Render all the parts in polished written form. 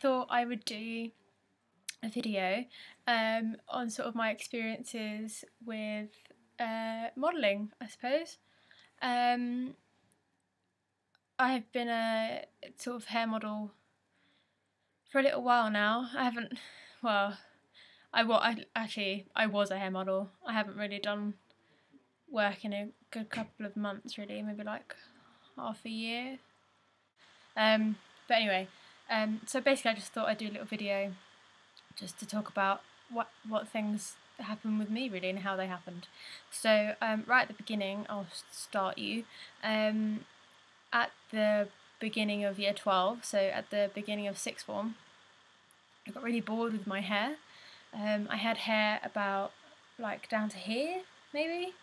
thought I would do a video on sort of my experiences with modelling, I suppose. I've been a sort of hair model for a little while now. I haven't, well, I was a hair model. I haven't really done work in a good couple of months, really, maybe like half a year. But anyway, so basically I just thought I'd do a little video just to talk about what things happened with me, really, and how they happened. So right at the beginning, I'll start you. At the beginning of year 12, so at the beginning of sixth form, I got really bored with my hair. I had hair about like down to here, maybe,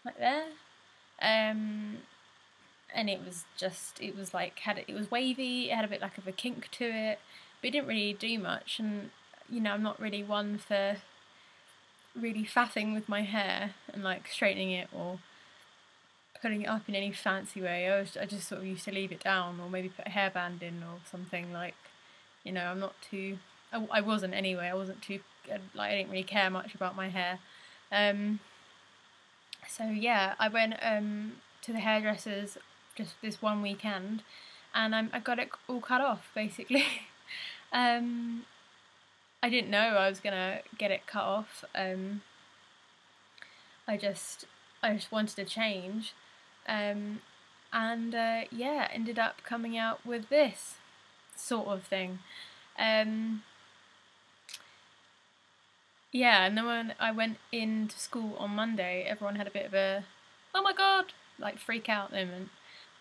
like there. And it was wavy, it had a bit like of a kink to it, but it didn't really do much. And you know, I'm not really one for really faffing with my hair and like straightening it or putting it up in any fancy way. I just sort of used to leave it down, or maybe put a hairband in or something. Like, you know, I'm not too, I wasn't anyway, I wasn't too, like, I didn't really care much about my hair. So yeah, I went to the hairdressers just this one weekend, and I got it all cut off, basically. I didn't know I was gonna get it cut off. I just wanted a change, and yeah, ended up coming out with this sort of thing. Yeah, and then when I went into school on Monday, everyone had a bit of a, oh my god, like freak out moment,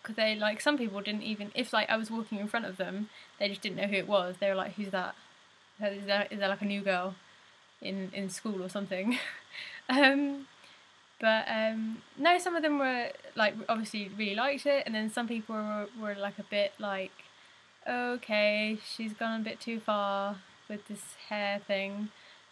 because they, like, some people didn't even, if like I was walking in front of them, they just didn't know who it was. They were like, who's that? Is there like a new girl in school or something? But no, some of them were like, obviously really liked it, and then some people were like a bit like, okay, she's gone a bit too far with this hair thing.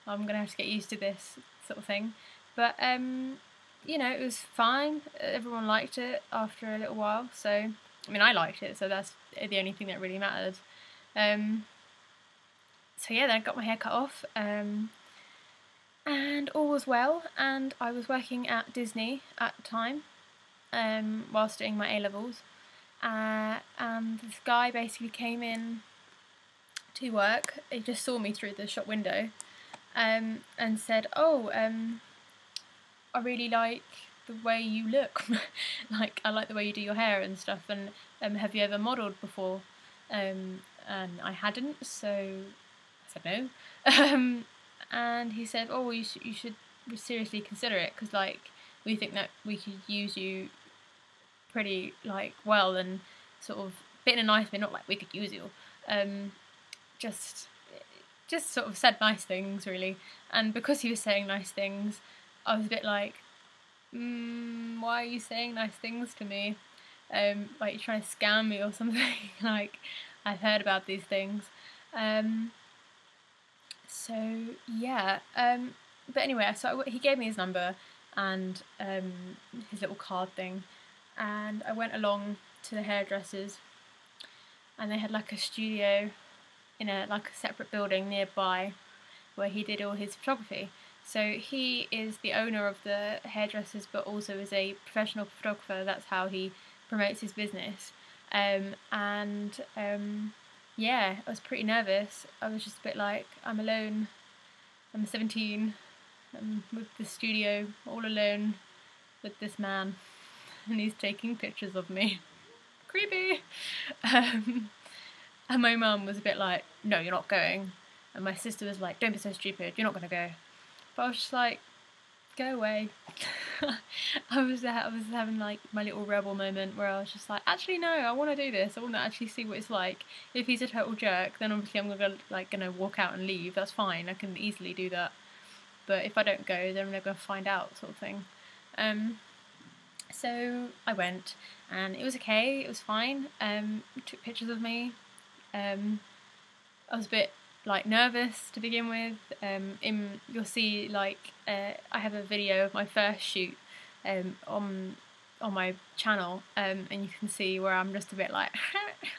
I'm gonna have to get used to this sort of thing. But you know, it was fine. Everyone liked it after a little while. So I mean, I liked it, so that's the only thing that really mattered. So yeah, then I got my hair cut off, and all was well. And I was working at Disney at the time, whilst doing my A-levels. And this guy basically came in to work. He just saw me through the shop window, and said, "Oh, I really like the way you look. Like, I like the way you do your hair and stuff. And have you ever modelled before?" And I hadn't, so I said no. And he said, "Oh, you should seriously consider it, because like we think that we could use you pretty like well, and sort of bit in a nice way, not like we could use you, just sort of said nice things, really." And because he was saying nice things, I was a bit like, why are you saying nice things to me? Like you're trying to scam me or something. Like, I've heard about these things. So yeah, but anyway, so he gave me his number and his little card thing, and I went along to the hairdressers, and they had like a studio in a separate building nearby where he did all his photography. So he is the owner of the hairdressers, but also is a professional photographer. That's how he promotes his business. Yeah, I was pretty nervous. I was just a bit like, I'm alone. I'm 17. I'm with the studio, all alone with this man, and he's taking pictures of me. Creepy. And my mum was a bit like, "No, you're not going." And my sister was like, "Don't be so stupid, you're not going to go." But I was just like, go away. I was having like my little rebel moment where I was just like, actually no, I want to do this. I want to actually see what it's like. If he's a total jerk, then obviously I'm gonna walk out and leave. That's fine. I can easily do that. But if I don't go, then they're gonna find out, sort of thing. So I went, and it was okay. It was fine. Took pictures of me. I was a bit like nervous to begin with. You'll see like I have a video of my first shoot on my channel, and you can see where I'm just a bit like,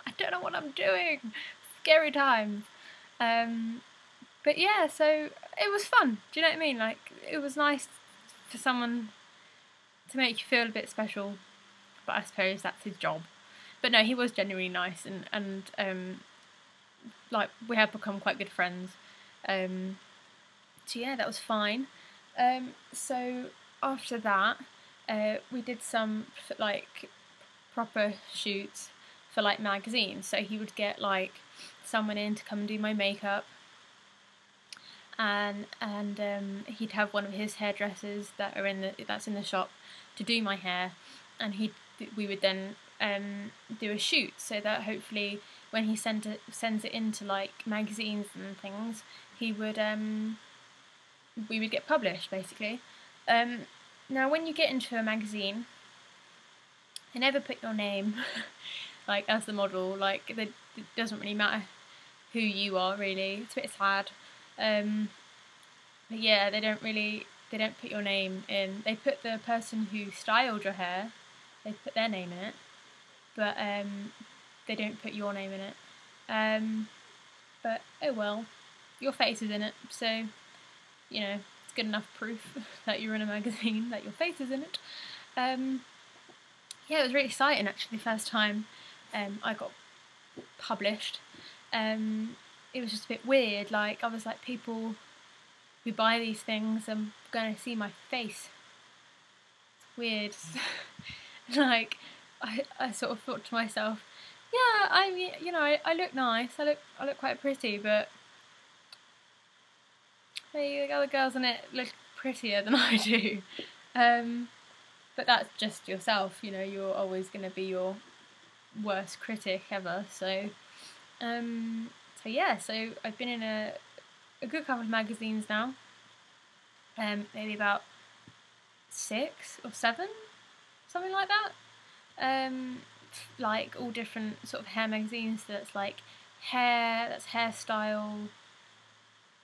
I don't know what I'm doing, scary times. But yeah, so it was fun. Do you know what I mean? Like, it was nice for someone to make you feel a bit special, but I suppose that's his job. But no, he was genuinely nice, and like, we have become quite good friends. So yeah, that was fine. So after that, we did some like proper shoots for like magazines. So he would get like someone in to come and do my makeup, and he'd have one of his hairdressers that's in the shop to do my hair, and we would then do a shoot, so that hopefully when he sends it into like magazines and things, he would we would get published basically. Now when you get into a magazine, they never put your name like as the model. Like, it doesn't really matter who you are, really. It's a bit sad. But yeah, they don't put your name in. They put the person who styled your hair, they put their name in it, but they don't put your name in it. But oh well, your face is in it, so you know, it's good enough proof that you're in a magazine, that your face is in it. Yeah, it was really exciting actually, the first time I got published. It was just a bit weird. Like, I was like, people who buy these things are going to see my face. It's weird. Like, I sort of thought to myself, yeah, I mean, you know, I look nice. I look quite pretty, but the other girls in it look prettier than I do. But that's just yourself, you know. You're always going to be your worst critic ever. So yeah, so I've been in a good couple of magazines now. Maybe about 6 or 7, something like that. Like all different sort of hair magazines. That's like hair, that's hairstyle,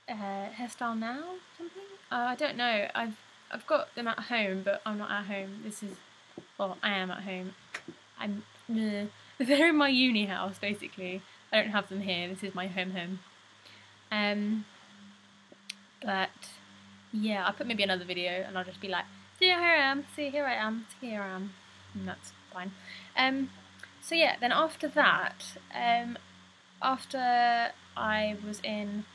hairstyle now, something. I don't know. I've got them at home, but I'm not at home. Well, I am at home. They're in my uni house, basically. I don't have them here. This is my home. But yeah, I'll put maybe another video and I'll just be like, see, here I am, see, here I am, see, here I am. And that's fine. So yeah, then after that, after I was in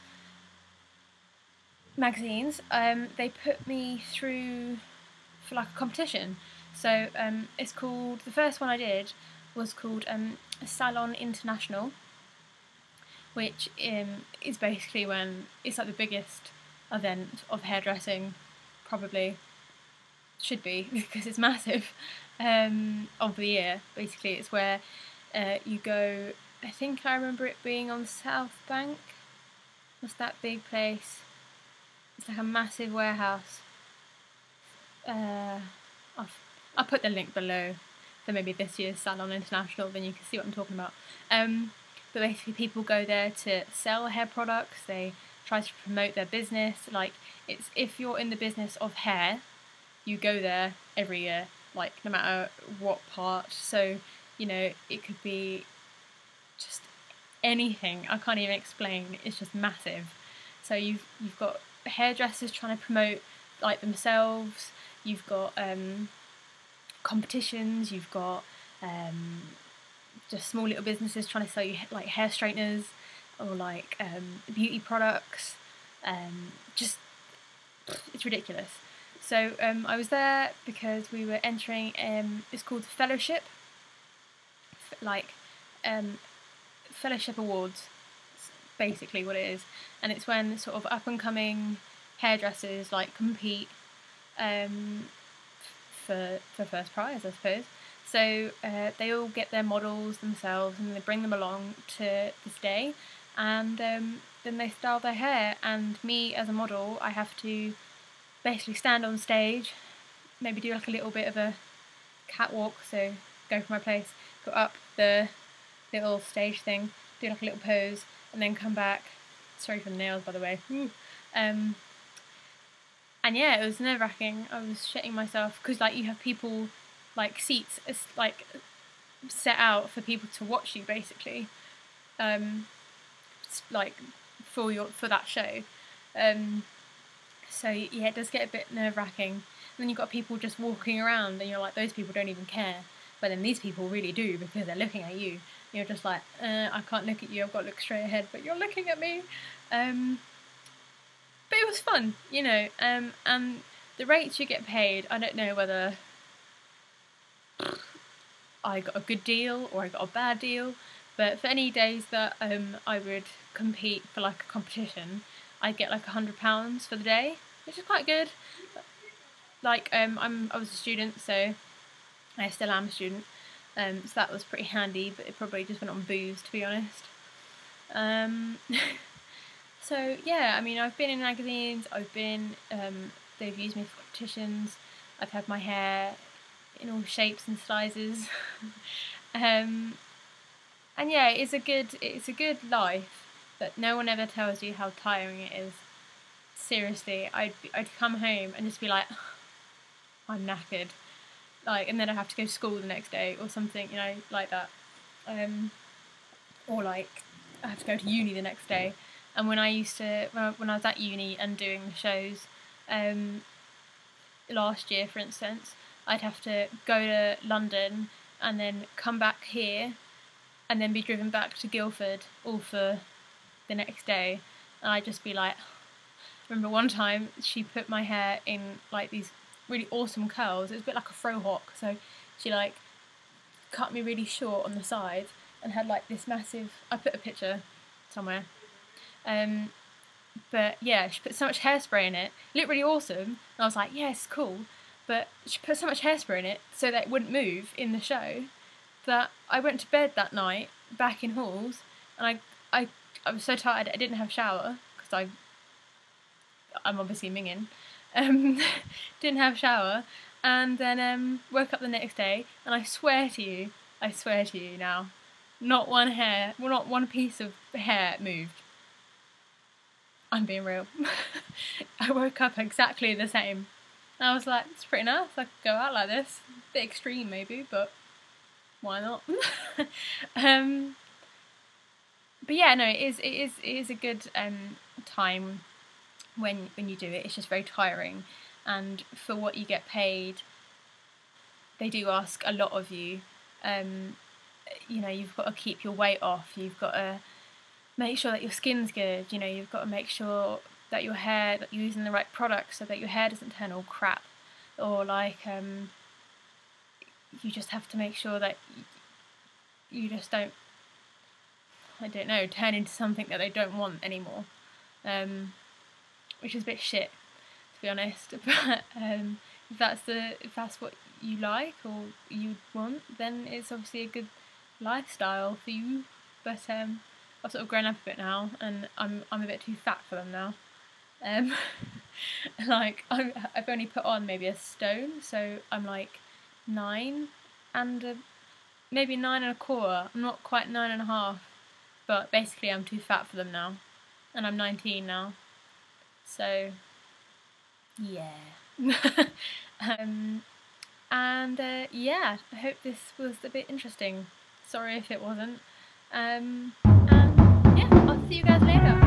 magazines, they put me through for like a competition. So it's called, the first one I did was called Salon International, which is basically when it's like the biggest event of hairdressing, probably should be, because it's massive, of the year. Basically, it's where you go. I think I remember it being on South Bank. What's that big place? It's like a massive warehouse. I'll put the link below for maybe this year's Salon International, then you can see what I'm talking about. But basically, people go there to sell hair products. They try to promote their business. Like, it's, if you're in the business of hair, you go there every year, like no matter what part. So, you know, it could be just anything. I can't even explain. It's just massive. So you've got hairdressers trying to promote like themselves. You've got competitions. You've got just small little businesses trying to sell you like hair straighteners or like beauty products. Just, it's ridiculous. So I was there because we were entering, it's called Fellowship, like Fellowship Awards, basically what it is. And it's when sort of up and coming hairdressers like compete for first prize, I suppose. So they all get their models themselves and they bring them along to this day, and then they style their hair. And me as a model, I have to basically stand on stage, maybe do like a little bit of a catwalk, so go from my place, go up the little stage thing, do like a little pose, and then come back. Sorry for the nails, by the way. And yeah, it was nerve-wracking. I was shitting myself because like you have people, like seats like set out for people to watch you basically. like for that show. So yeah, it does get a bit nerve-wracking. And then you've got people just walking around, and you're like, those people don't even care. But then these people really do, because they're looking at you. You're just like, I can't look at you, I've got to look straight ahead, but you're looking at me. But it was fun, you know, and the rates you get paid, I don't know whether I got a good deal or I got a bad deal, but for any days that I would compete for like a competition, I'd get like £100 for the day, which is quite good. Like I was a student, so I still am a student, so that was pretty handy, but it probably just went on booze, to be honest. So yeah, I mean, I've been in magazines, they've used me for competitions, I've had my hair in all shapes and sizes, and yeah, it's a good life, but no one ever tells you how tiring it is. Seriously, I'd come home and just be like, I'm knackered, like, and then I'd have to go to school the next day or something, you know, like that, or like I have to go to uni the next day. And when I was at uni and doing the shows, last year, for instance, I'd have to go to London and then come back here and then be driven back to Guildford all for the next day. And I'd just be like, I remember one time she put my hair in like these really awesome curls. It was a bit like a frohawk, so she like cut me really short on the side and had like this massive, I put a picture somewhere. But yeah, she put so much hairspray in it, it looked really awesome, and I was like, yeah, it's cool, but she put so much hairspray in it so that it wouldn't move in the show, that I went to bed that night, back in halls, and I was so tired I didn't have a shower, because I'm obviously minging, didn't have a shower, and then woke up the next day, and I swear to you now, not one piece of hair moved. I'm being real. I woke up exactly the same. And I was like, it's pretty nice, I could go out like this. A bit extreme maybe, but why not? But yeah, no, it is a good time when you do it. It's just very tiring, and for what you get paid, they do ask a lot of you. You know, you've got to keep your weight off, you've got to make sure that your skin's good, you know, you've got to make sure that that you're using the right products so that your hair doesn't turn all crap, or like you just have to make sure that you just don't, I don't know, turn into something that they don't want anymore, which is a bit shit, to be honest. But if that's what you like or you want, then it's obviously a good lifestyle for you. But I've sort of grown up a bit now, and I'm a bit too fat for them now. Like I've only put on maybe a stone, so I'm like 9 and maybe 9 1/4. I'm not quite 9 1/2, but basically I'm too fat for them now, and I'm 19 now. So yeah. And yeah, I hope this was a bit interesting. Sorry if it wasn't. And yeah, I'll see you guys later.